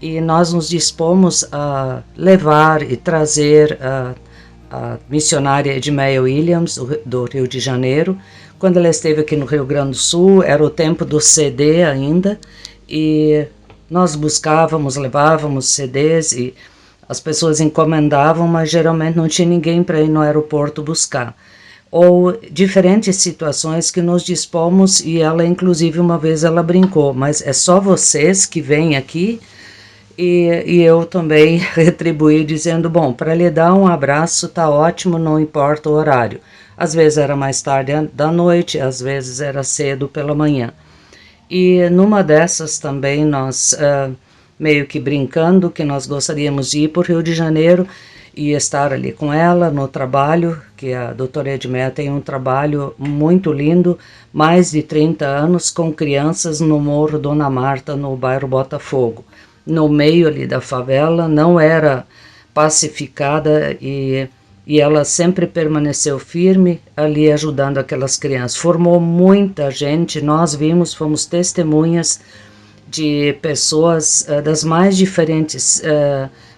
E nós nos dispomos a levar e trazer a missionária Edmeia Williams, do Rio de Janeiro. Quando ela esteve aqui no Rio Grande do Sul, era o tempo do CD ainda, e nós buscávamos, levávamos CDs e as pessoas encomendavam, mas geralmente não tinha ninguém para ir no aeroporto buscar. Ou diferentes situações que nos dispomos, e ela, inclusive, uma vez ela brincou, mas é só vocês que vêm aqui? E eu também retribuí dizendo, bom, para lhe dar um abraço tá ótimo, não importa o horário. Às vezes era mais tarde da noite, às vezes era cedo pela manhã. E numa dessas também nós, meio que brincando, que nós gostaríamos de ir para o Rio de Janeiro e estar ali com ela no trabalho, que a doutora Edmeia tem um trabalho muito lindo, mais de 30 anos, com crianças no Morro Dona Marta, no bairro Botafogo. No meio ali da favela, não era pacificada e ela sempre permaneceu firme ali ajudando aquelas crianças. Formou muita gente, nós vimos, fomos testemunhas de pessoas das mais diferentes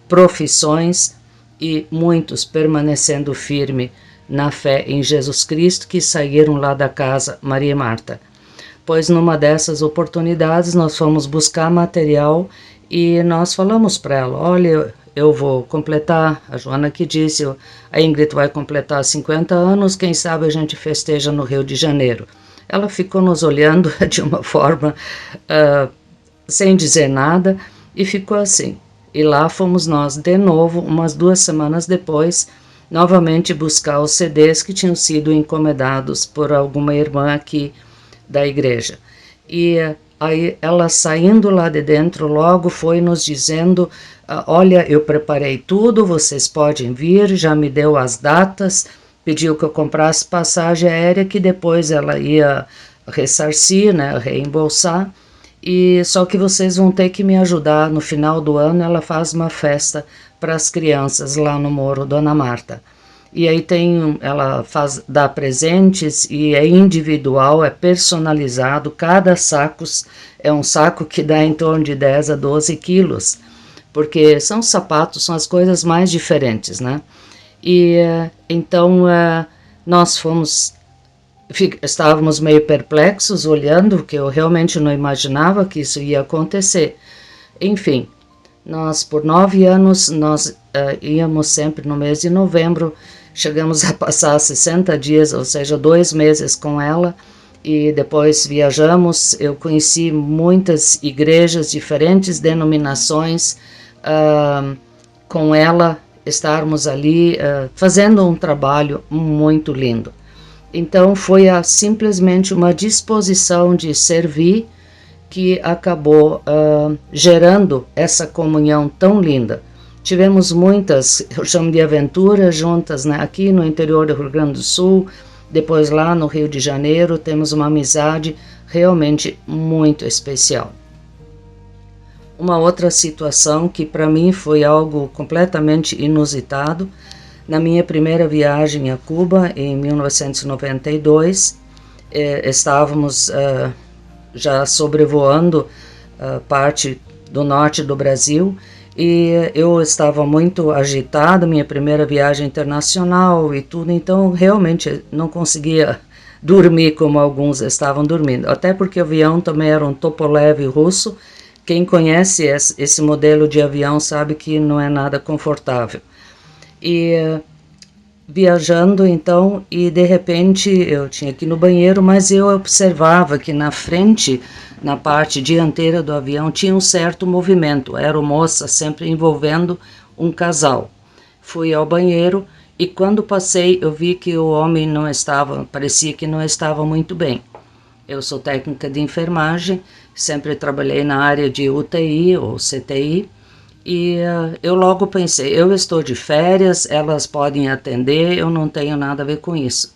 profissões, e muitos permanecendo firme na fé em Jesus Cristo, que saíram lá da casa Maria e Marta. Pois numa dessas oportunidades nós fomos buscar material e nós falamos para ela, olha, eu vou completar, a Joana que disse, a Ingrid vai completar 50 anos, quem sabe a gente festeja no Rio de Janeiro. Ela ficou nos olhando de uma forma sem dizer nada e ficou assim. E lá fomos nós de novo, umas 2 semanas depois, novamente buscar os CDs que tinham sido encomendados por alguma irmã aqui da igreja. E aí ela, saindo lá de dentro, logo foi nos dizendo, olha, eu preparei tudo, vocês podem vir, já me deu as datas, pediu que eu comprasse passagem aérea, que depois ela ia ressarcir, né, reembolsar, e só que vocês vão ter que me ajudar, no final do ano ela faz uma festa para as crianças lá no Morro Dona Marta. E aí ela dá presentes e é individual, é personalizado, cada saco é um saco que dá em torno de 10 a 12 quilos, porque são sapatos, são as coisas mais diferentes, né? E então nós estávamos meio perplexos olhando, porque eu realmente não imaginava que isso ia acontecer. Enfim, nós por 9 anos, nós íamos sempre no mês de novembro, chegamos a passar 60 dias, ou seja, 2 meses com ela, e depois viajamos. Eu conheci muitas igrejas, diferentes denominações, com ela, estarmos ali fazendo um trabalho muito lindo. Então foi simplesmente uma disposição de servir que acabou gerando essa comunhão tão linda. Tivemos muitas, eu chamo de aventuras juntas, né? Aqui no interior do Rio Grande do Sul, depois lá no Rio de Janeiro, temos uma amizade realmente muito especial. Uma outra situação que para mim foi algo completamente inusitado, na minha primeira viagem a Cuba, em 1992, estávamos já sobrevoando parte do norte do Brasil, e eu estava muito agitada, minha primeira viagem internacional e tudo, então realmente não conseguia dormir como alguns estavam dormindo, até porque o avião também era um Tupolev russo. Quem conhece esse modelo de avião sabe que não é nada confortável. E viajando então, e de repente eu tinha que ir no banheiro, mas eu observava que na frente, na parte dianteira do avião, tinha um certo movimento, a aeromoça sempre envolvendo um casal. Fui ao banheiro e quando passei eu vi que o homem parecia que não estava muito bem. Eu sou técnica de enfermagem, sempre trabalhei na área de UTI ou CTI, e eu logo pensei, eu estou de férias, elas podem atender, eu não tenho nada a ver com isso.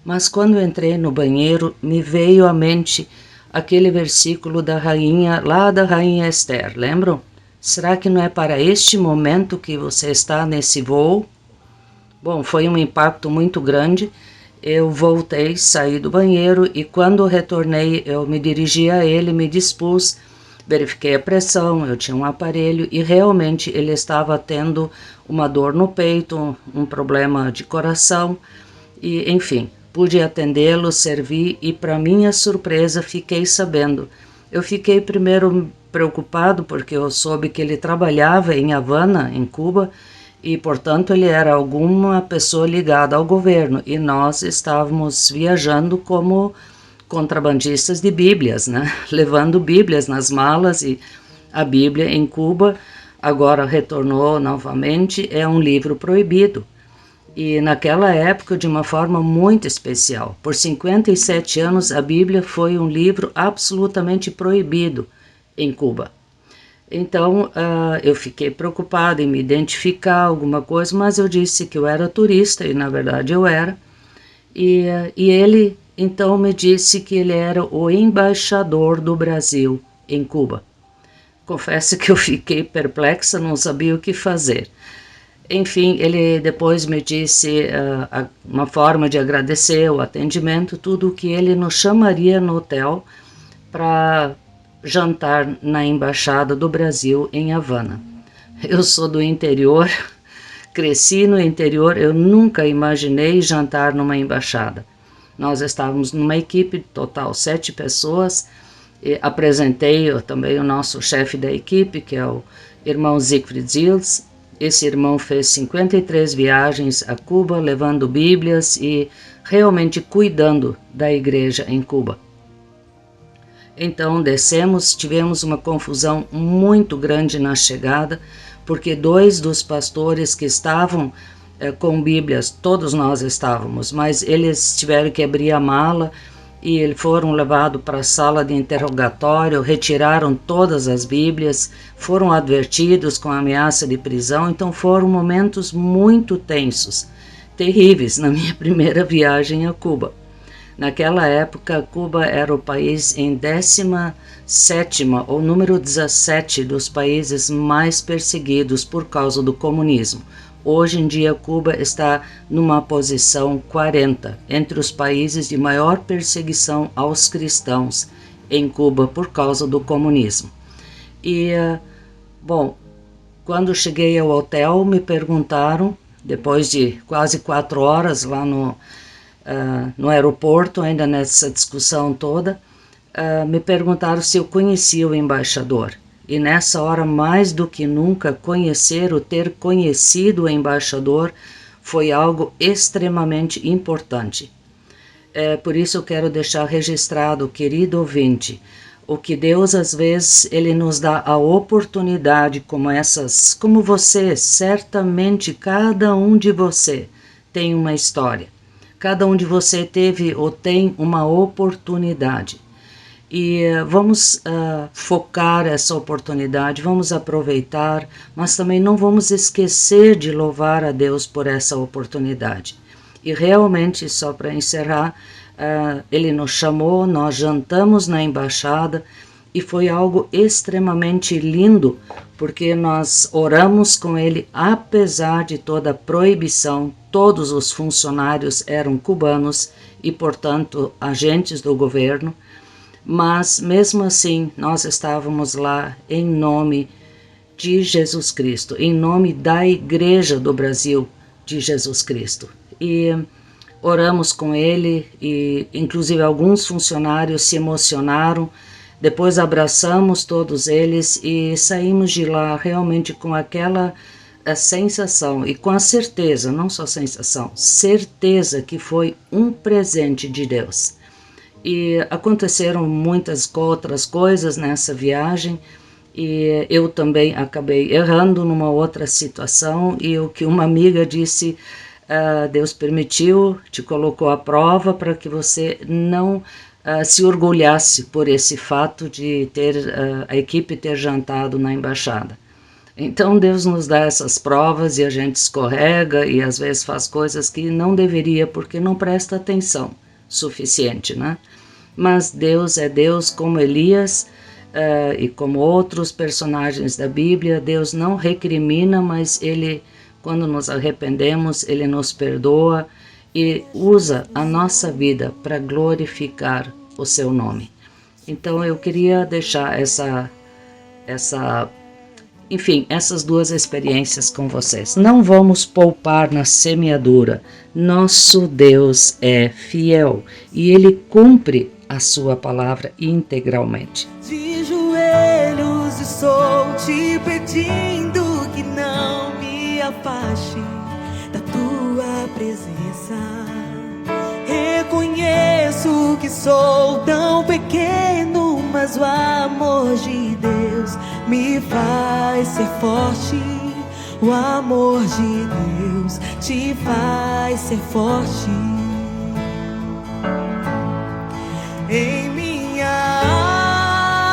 Mas quando eu entrei no banheiro, me veio à mente aquele versículo da rainha, lá da rainha Esther, lembram? Será que não é para este momento que você está nesse voo? Bom, foi um impacto muito grande. Eu voltei, saí do banheiro e quando retornei, eu me dirigi a ele, me dispus verifiquei a pressão, eu tinha um aparelho e realmente ele estava tendo uma dor no peito, um problema de coração e, enfim, pude atendê-lo, servir e, para minha surpresa, fiquei sabendo. Eu fiquei primeiro preocupado porque eu soube que ele trabalhava em Havana, em Cuba, e, portanto, ele era alguma pessoa ligada ao governo e nós estávamos viajando como contrabandistas de Bíblias, né? Levando Bíblias nas malas e a Bíblia em Cuba agora retornou novamente, é um livro proibido. E naquela época, de uma forma muito especial, por 57 anos a Bíblia foi um livro absolutamente proibido em Cuba. Então eu fiquei preocupada em me identificar alguma coisa, mas eu disse que eu era turista e na verdade eu era. E ele então me disse que ele era o embaixador do Brasil em Cuba. Confesso que eu fiquei perplexa, não sabia o que fazer. Enfim, ele depois me disse uma forma de agradecer o atendimento, tudo que ele nos chamaria no hotel para jantar na Embaixada do Brasil em Havana. Eu sou do interior, cresci no interior, eu nunca imaginei jantar numa embaixada. Nós estávamos numa equipe total 7 pessoas, e apresentei também o nosso chefe da equipe, que é o irmão Siegfried Zils. Esse irmão fez 53 viagens a Cuba, levando Bíblias e realmente cuidando da igreja em Cuba. Então descemos, tivemos uma confusão muito grande na chegada, porque 2 dos pastores que estavam com Bíblias, todos nós estávamos, mas eles tiveram que abrir a mala e eles foram levados para a sala de interrogatório, retiraram todas as Bíblias, foram advertidos com ameaça de prisão, então foram momentos muito tensos, terríveis na minha primeira viagem a Cuba. Naquela época, Cuba era o país em 17ª ou número 17 dos países mais perseguidos por causa do comunismo. Hoje em dia, Cuba está numa posição 40 entre os países de maior perseguição aos cristãos em Cuba por causa do comunismo. E, bom, quando cheguei ao hotel, me perguntaram, depois de quase 4 horas lá no aeroporto, ainda nessa discussão toda, me perguntaram se eu conhecia o embaixador. E nessa hora, mais do que nunca, ter conhecido o embaixador foi algo extremamente importante. Por isso eu quero deixar registrado, querido ouvinte, o que Deus às vezes ele nos dá a oportunidade como você, certamente cada um de você tem uma história. Cada um de você teve ou tem uma oportunidade. E vamos focar essa oportunidade, vamos aproveitar, mas também não vamos esquecer de louvar a Deus por essa oportunidade. E realmente, só para encerrar, ele nos chamou, nós jantamos na embaixada e foi algo extremamente lindo, porque nós oramos com ele, apesar de toda a proibição, todos os funcionários eram cubanos e, portanto, agentes do governo. Mas, mesmo assim, nós estávamos lá em nome de Jesus Cristo, em nome da Igreja do Brasil de Jesus Cristo. E oramos com ele, e inclusive alguns funcionários se emocionaram. Depois abraçamos todos eles e saímos de lá realmente com aquela sensação e com a certeza, não só sensação, certeza que foi um presente de Deus. E aconteceram muitas outras coisas nessa viagem e eu também acabei errando numa outra situação e o que uma amiga disse, Deus permitiu, te colocou à prova para que você não se orgulhasse por esse fato de a equipe ter jantado na embaixada. Então Deus nos dá essas provas e a gente escorrega e às vezes faz coisas que não deveria porque não presta atenção suficiente, né? Mas Deus é Deus, como Elias e como outros personagens da Bíblia. Deus não recrimina, mas ele, quando nos arrependemos, ele nos perdoa e usa a nossa vida para glorificar o seu nome. Então eu queria deixar essa essas duas experiências com vocês. Não vamos poupar na semeadura. Nosso Deus é fiel e Ele cumpre a sua palavra integralmente. De joelhos estou te pedindo que não me afaste da tua presença. Reconheço que sou tão pequeno, mas o amor de Deus me faz ser forte. O amor de Deus te faz ser forte. Em minha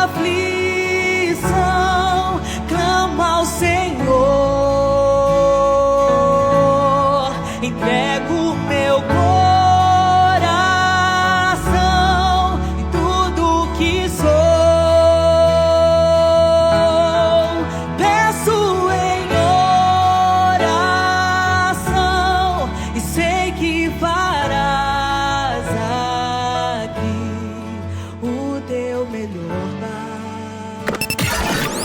aflição, clama ao Senhor, entrego meu coração e tudo que sou. Peço em oração e sei que farás aqui o teu melhor.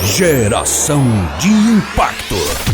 Geração de Impacto.